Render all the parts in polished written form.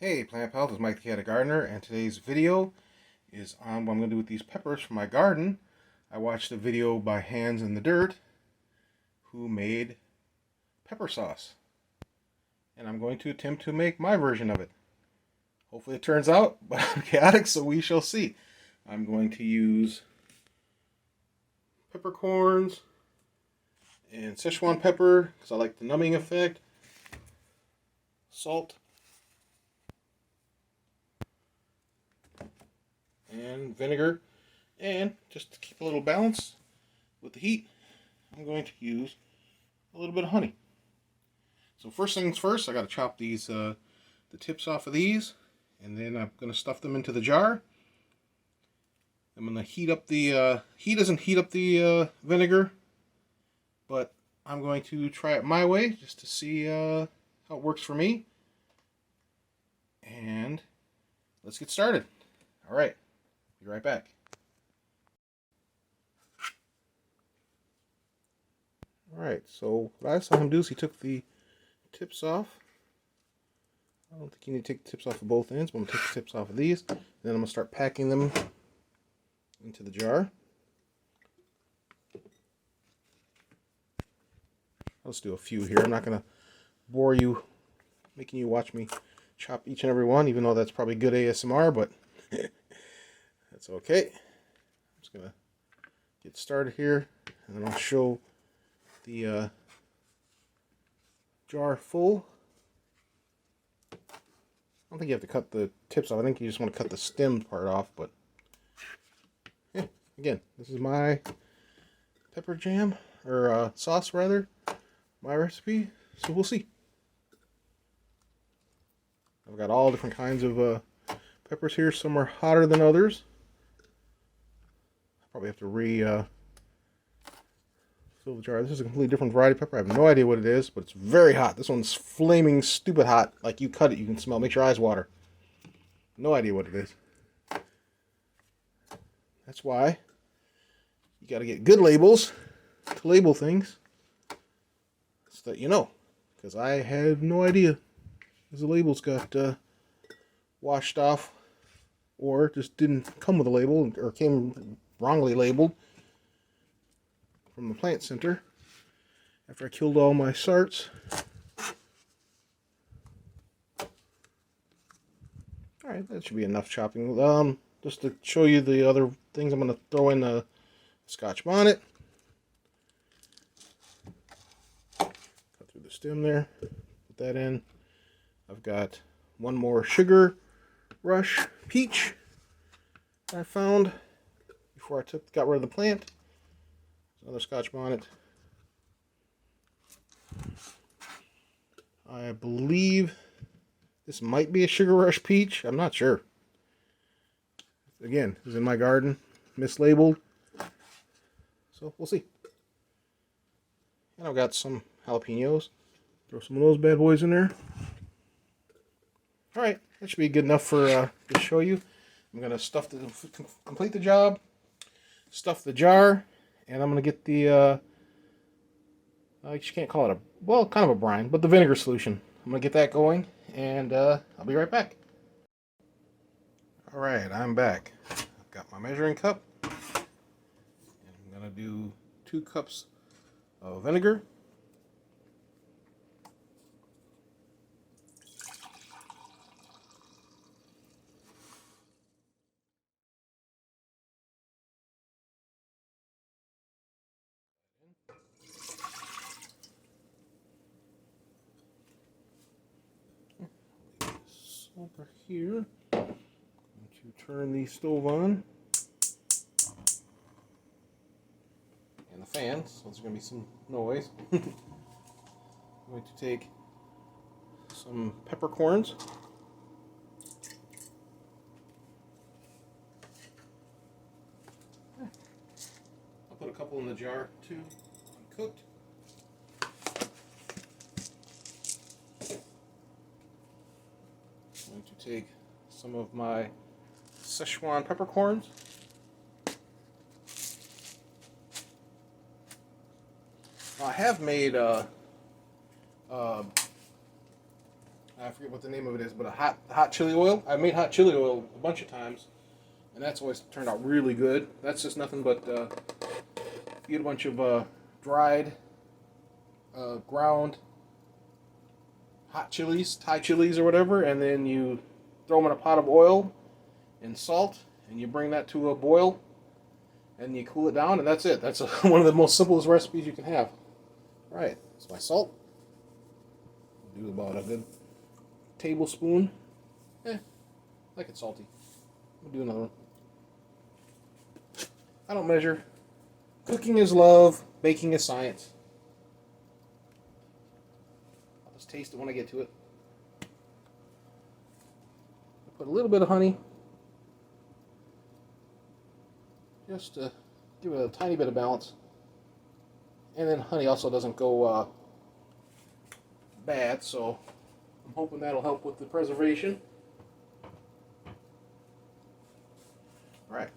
Hey Plant Pals, it's Mike the Cat Gardener, and today's video is on what I'm going to do with these peppers for my garden. I watched a video by Hands in the Dirt who made pepper sauce, and I'm going to attempt to make my version of it. Hopefully it turns out, but I'm chaotic, so we shall see. I'm going to use peppercorns and Szechuan pepper because I like the numbing effect, salt, and vinegar, and just to keep a little balance with the heat, I'm going to use a little bit of honey. So first things first, I got to chop these the tips off of these, and then I'm going to stuff them into the jar. I'm going to heat up the he doesn't heat up the vinegar, but I'm going to try it my way just to see how it works for me. And let's get started. All right. Be right back. Alright, so what I saw him do is he took the tips off. I don't think you need to take the tips off of both ends, but I'm going to take the tips off of these. Then I'm going to start packing them into the jar. I'll just do a few here. I'm not going to bore you, making you watch me chop each and every one, even though that's probably good ASMR, but that's okay. I'm just going to get started here, and then I'll show the jar full. I don't think you have to cut the tips off. I think you just want to cut the stem part off, but yeah, again, this is my pepper jam, or sauce rather, my recipe, so we'll see. I've got all different kinds of peppers here. Some are hotter than others. I probably have to fill the jar. This is a completely different variety of pepper. I have no idea what it is, but it's very hot. This one's flaming stupid hot. Like you cut it, you can smell. Makes your eyes water. No idea what it is. That's why you got to get good labels to label things so that you know. Because I had no idea. Because the labels got washed off, or just didn't come with a label, or came wrongly labeled from the plant center after I killed all my sarts. Alright, that should be enough chopping. Just to show you the other things, I'm going to throw in the Scotch Bonnet. Cut through the stem there. Put that in. I've got one more Sugar Rush peach I found before I got rid of the plant. Another Scotch Bonnet. I believe this might be a Sugar Rush peach. I'm not sure. Again, this is in my garden, mislabeled. So we'll see. And I've got some jalapenos. Throw some of those bad boys in there. Alright, that should be good enough for to show you. I'm going to complete the job, stuff the jar, and I'm going to get the, you can't call it kind of a brine, but the vinegar solution. I'm going to get that going, and I'll be right back. Alright, I'm back. I've got my measuring cup, and I'm going to do 2 cups of vinegar. Over here, I'm going to turn the stove on and the fan, so there's going to be some noise. I'm going to take some peppercorns, I'll put a couple in the jar too, uncooked. I'm going to take some of my Szechuan Peppercorns. I have made I forget what the name of it is, but a hot chili oil. I've made hot chili oil a bunch of times, and that's always turned out really good. That's just nothing but you get a bunch of dried, ground hot chilies, Thai chilies or whatever, and then you throw them in a pot of oil and salt, and you bring that to a boil, and you cool it down, and that's it. That's one of the most simplest recipes you can have. All right, that's my salt. I'll do about a good tablespoon. Like it's salty. We'll do another one. I don't measure. Cooking is love. Baking is science. I'll just taste it when I get to it. I'll put a little bit of honey. Just to give it a tiny bit of balance. And then honey also doesn't go bad, so I'm hoping that'll help with the preservation. Alright.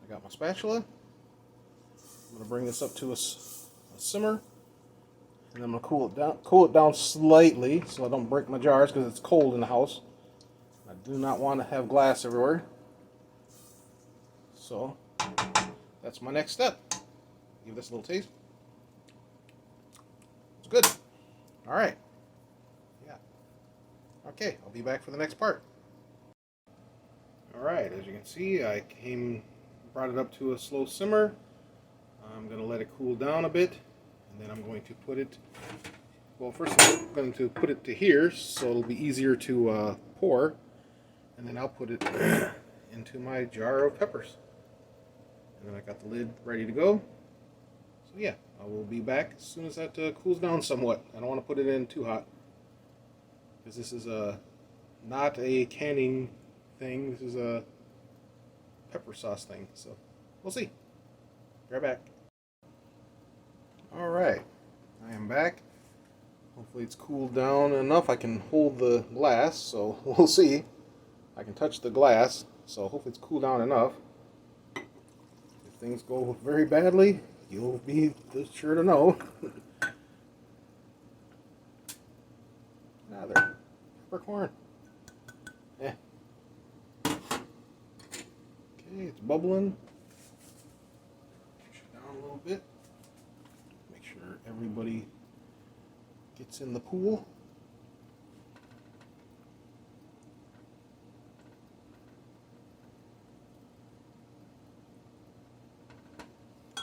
I got my spatula. I'm going to bring this up to a simmer. And I'm going to cool it down slightly so I don't break my jars because it's cold in the house. I do not want to have glass everywhere. So, that's my next step. Give this a little taste. It's good. Alright. Yeah. Okay, I'll be back for the next part. Alright, as you can see, I brought it up to a slow simmer. I'm going to let it cool down a bit, and then I'm going to put it, well, first I'm going to put it to here so it'll be easier to pour, and then I'll put it into my jar of peppers. And then I got the lid ready to go. So yeah, I will be back as soon as that cools down somewhat. I don't want to put it in too hot, because this is not a canning thing. This is a pepper sauce thing. So we'll see. Be right back. Alright, I am back. Hopefully it's cooled down enough I can hold the glass, so we'll see. I can touch the glass, so hopefully it's cooled down enough. If things go very badly, you'll be sure to know. Ah, there. Peppercorn. Yeah. Okay, it's bubbling. Push it down a little bit. Make sure everybody gets in the pool.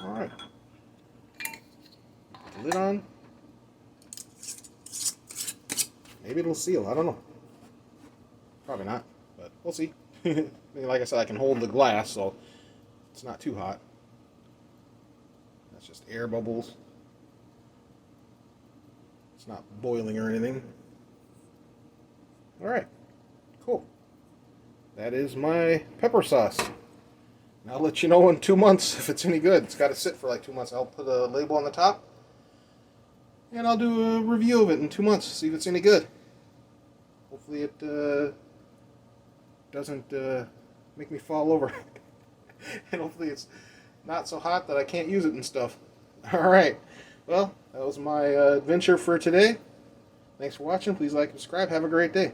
Alright. Lid on. Maybe it'll seal, I don't know. Probably not, but we'll see. Like I said, I can hold the glass, so it's not too hot. That's just air bubbles. It's not boiling or anything. Alright, cool. That is my pepper sauce. And I'll let you know in 2 months if it's any good. It's got to sit for like 2 months. I'll put a label on the top, and I'll do a review of it in 2 months, see if it's any good. Hopefully it doesn't make me fall over. And hopefully it's not so hot that I can't use it and stuff. Alright, well, that was my adventure for today. Thanks for watching. Please like and subscribe. Have a great day.